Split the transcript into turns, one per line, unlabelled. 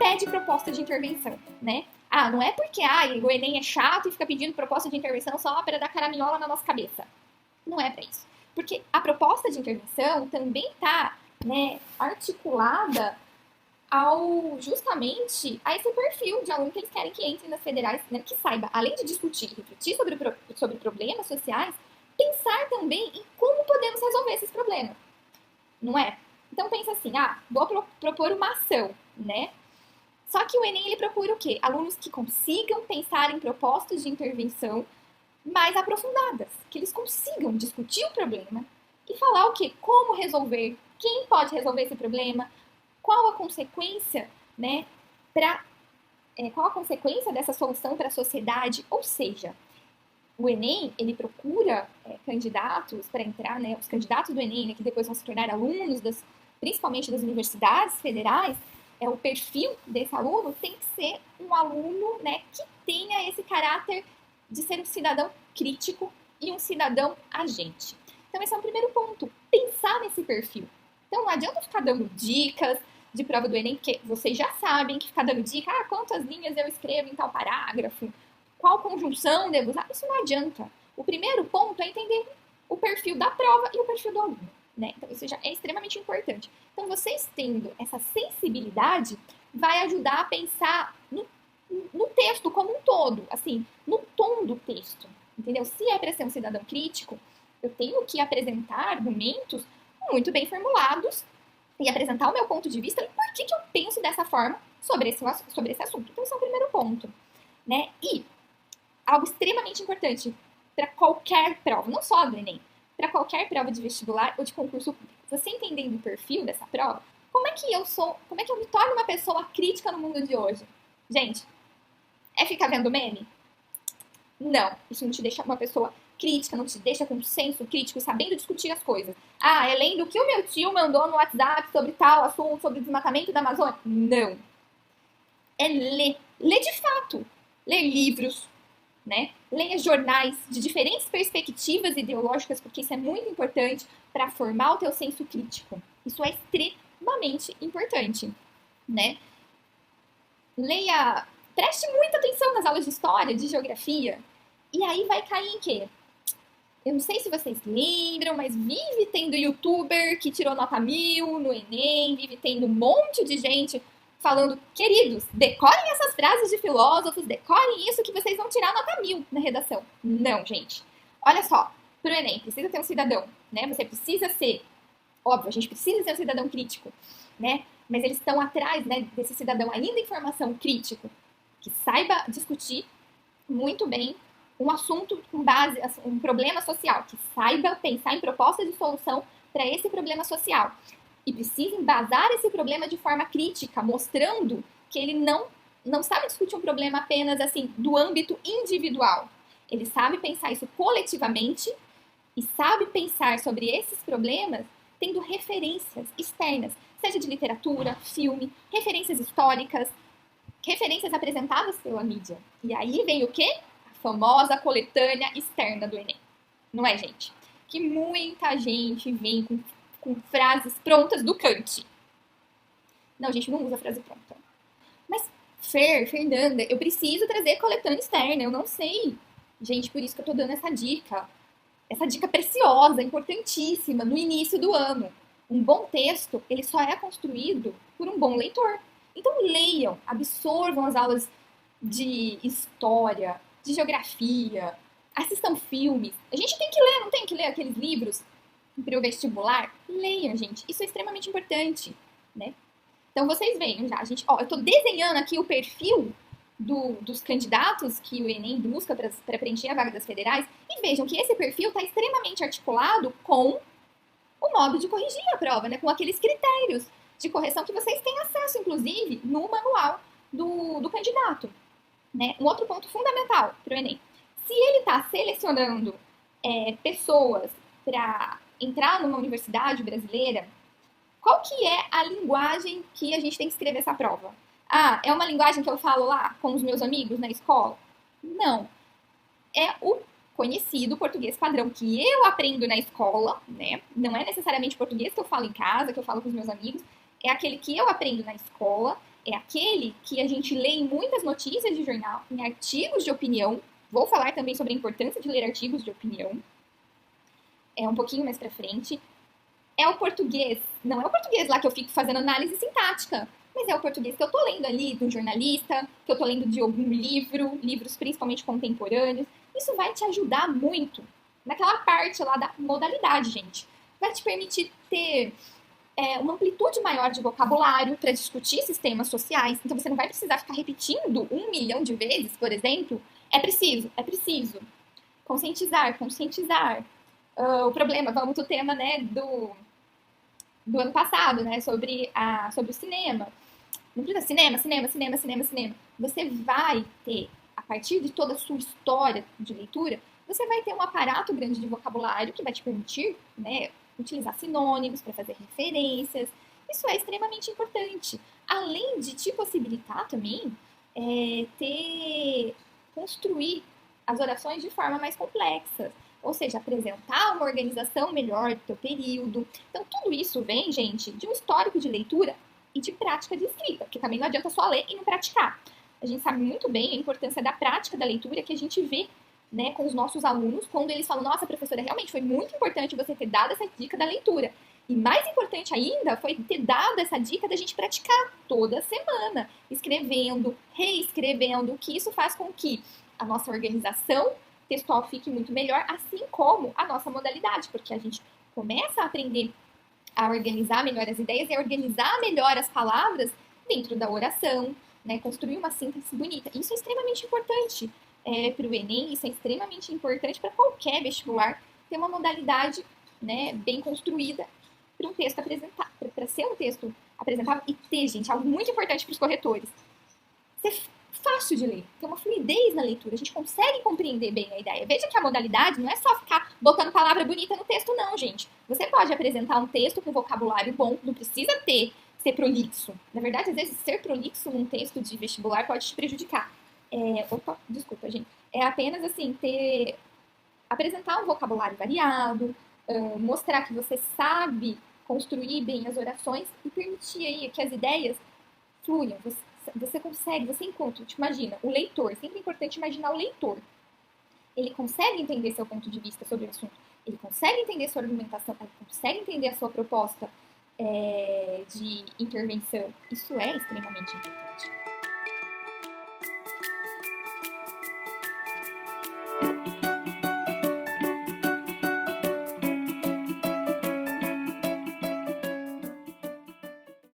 pede proposta de intervenção, né? Ah, não é porque o Enem é chato e fica pedindo proposta de intervenção só para dar caraminhola na nossa cabeça. Não é para isso. Porque a proposta de intervenção também está, né, articulada justamente a esse perfil de aluno que eles querem que entre nas federais, né, que saiba, além de discutir, refletir sobre problemas sociais, pensar também em como podemos resolver esses problemas, não é? Então pensa assim, vou propor uma ação, né? Só que o Enem, ele procura o quê? Alunos que consigam pensar em propostas de intervenção mais aprofundadas, que eles consigam discutir o problema e falar o quê? Como resolver, quem pode resolver esse problema, qual a consequência, né, qual a consequência dessa solução para a sociedade, ou seja, o Enem, ele procura candidatos para entrar, né, os candidatos do Enem, né, que depois vão se tornar alunos, principalmente das universidades federais, o perfil desse aluno tem que ser um aluno, né, que tenha esse caráter de ser um cidadão crítico e um cidadão agente. Então, esse é o primeiro ponto, pensar nesse perfil. Então, não adianta ficar dando dicas de prova do Enem, porque vocês já sabem que ficar dando dica, quantas linhas eu escrevo em tal parágrafo, qual conjunção devo usar, isso não adianta. O primeiro ponto é entender o perfil da prova e o perfil do aluno, né? Então, isso já é extremamente importante. Então, vocês tendo essa sensibilidade, vai ajudar a pensar no texto como um todo, assim, no tom do texto, entendeu? Se é para ser um cidadão crítico, eu tenho que apresentar argumentos muito bem formulados e apresentar o meu ponto de vista e por que eu penso dessa forma sobre esse assunto. Então, esse é o primeiro ponto, né? E algo extremamente importante para qualquer prova, não só do Enem, para qualquer prova de vestibular ou de concurso público. Você entendendo o perfil dessa prova, como é que eu me torno uma pessoa crítica no mundo de hoje? Gente, é ficar vendo meme? Não, isso não te deixa uma pessoa crítica, não te deixa com senso crítico e sabendo discutir as coisas. É lendo o que o meu tio mandou no WhatsApp sobre tal assunto, sobre o desmatamento da Amazônia? Não. É ler de fato. Ler livros, né? Leia jornais de diferentes perspectivas ideológicas, porque isso é muito importante para formar o teu senso crítico. Isso é extremamente importante, né? Preste muita atenção nas aulas de história, de geografia, e aí vai cair em quê? Eu não sei se vocês lembram, mas vive tendo youtuber que tirou nota 1000 no Enem, vive tendo um monte de gente falando, queridos, decorem essas frases de filósofos, decorem isso que vocês vão tirar nota 1000 na redação. Não, gente. Olha só, pro Enem precisa ter um cidadão, né? Você precisa ser, óbvio, a gente precisa ser um cidadão crítico, né? Mas eles estão atrás, né, desse cidadão ainda em formação crítico, que saiba discutir muito bem um assunto com base, um problema social, que saiba pensar em propostas de solução para esse problema social. E precisa embasar esse problema de forma crítica, mostrando que ele não sabe discutir um problema apenas assim do âmbito individual. Ele sabe pensar isso coletivamente e sabe pensar sobre esses problemas tendo referências externas, seja de literatura, filme, referências históricas, referências apresentadas pela mídia. E aí vem o quê? Famosa coletânea externa do Enem. Não é, gente? Que muita gente vem com frases prontas do Kant. Não, gente, não usa frase pronta. Mas, Fernanda, eu preciso trazer coletânea externa, eu não sei. Gente, por isso que eu tô dando essa dica. Essa dica preciosa, importantíssima, no início do ano. Um bom texto, ele só é construído por um bom leitor. Então, leiam, absorvam as aulas de história, de geografia, assistam filmes. A gente tem que ler, não tem que ler aqueles livros para o vestibular? Leiam, gente. Isso é extremamente importante, né? Então, vocês vejam já. Eu estou desenhando aqui o perfil dos candidatos que o Enem busca para preencher a vaga das federais e vejam que esse perfil está extremamente articulado com o modo de corrigir a prova, né? Com aqueles critérios de correção que vocês têm acesso, inclusive, no manual do candidato. Né? Um outro ponto fundamental para o Enem. Se ele está selecionando pessoas para entrar numa universidade brasileira, qual que é a linguagem que a gente tem que escrever essa prova? É uma linguagem que eu falo lá com os meus amigos na escola? Não. É o conhecido português padrão que eu aprendo na escola, né? Não é necessariamente português que eu falo em casa, que eu falo com os meus amigos, é aquele que eu aprendo na escola, é aquele que a gente lê em muitas notícias de jornal, em artigos de opinião. Vou falar também sobre a importância de ler artigos de opinião, um pouquinho mais pra frente. É o português, não é o português lá que eu fico fazendo análise sintática, mas é o português que eu tô lendo ali de um jornalista, que eu tô lendo de algum livro, livros principalmente contemporâneos. Isso vai te ajudar muito naquela parte lá da modalidade, gente. Vai te permitir ter uma amplitude maior de vocabulário para discutir sistemas sociais. Então você não vai precisar ficar repetindo 1 milhão de vezes, por exemplo. É preciso. Conscientizar. O problema, vamos pro tema, né, do ano passado, né, sobre o cinema. Não precisa cinema. Você vai ter, a partir de toda a sua história de leitura, você vai ter um aparato grande de vocabulário que vai te permitir, né, utilizar sinônimos para fazer referências. Isso é extremamente importante. Além de te possibilitar também construir as orações de forma mais complexa. Ou seja, apresentar uma organização melhor do teu período. Então, tudo isso vem, gente, de um histórico de leitura e de prática de escrita, porque também não adianta só ler e não praticar. A gente sabe muito bem a importância da prática da leitura que a gente vê, né, com os nossos alunos, quando eles falam, nossa, professora, realmente foi muito importante você ter dado essa dica da leitura. E mais importante ainda foi ter dado essa dica da gente praticar toda semana, escrevendo, reescrevendo, que isso faz com que a nossa organização textual fique muito melhor, assim como a nossa modalidade, porque a gente começa a aprender a organizar melhor as ideias e a organizar melhor as palavras dentro da oração, né? Construir uma síntese bonita. Isso é extremamente importante para o Enem, isso é extremamente importante para qualquer vestibular ter uma modalidade, né, bem construída para um texto apresentar, para ser um texto apresentável e ter, gente, algo muito importante para os corretores. Ser fácil de ler, ter uma fluidez na leitura, a gente consegue compreender bem a ideia. Veja que a modalidade não é só ficar botando palavra bonita no texto, não, gente. Você pode apresentar um texto com vocabulário bom, não precisa ser prolixo. Na verdade, às vezes, ser prolixo num texto de vestibular pode te prejudicar. Desculpa, gente. É apenas, assim, apresentar um vocabulário variado, mostrar que você sabe construir bem as orações e permitir aí que as ideias fluam. Você consegue, você encontra, imagina, o leitor, sempre é importante imaginar o leitor. Ele consegue entender seu ponto de vista sobre o assunto, ele consegue entender sua argumentação, ele consegue entender a sua proposta de intervenção. Isso é extremamente importante.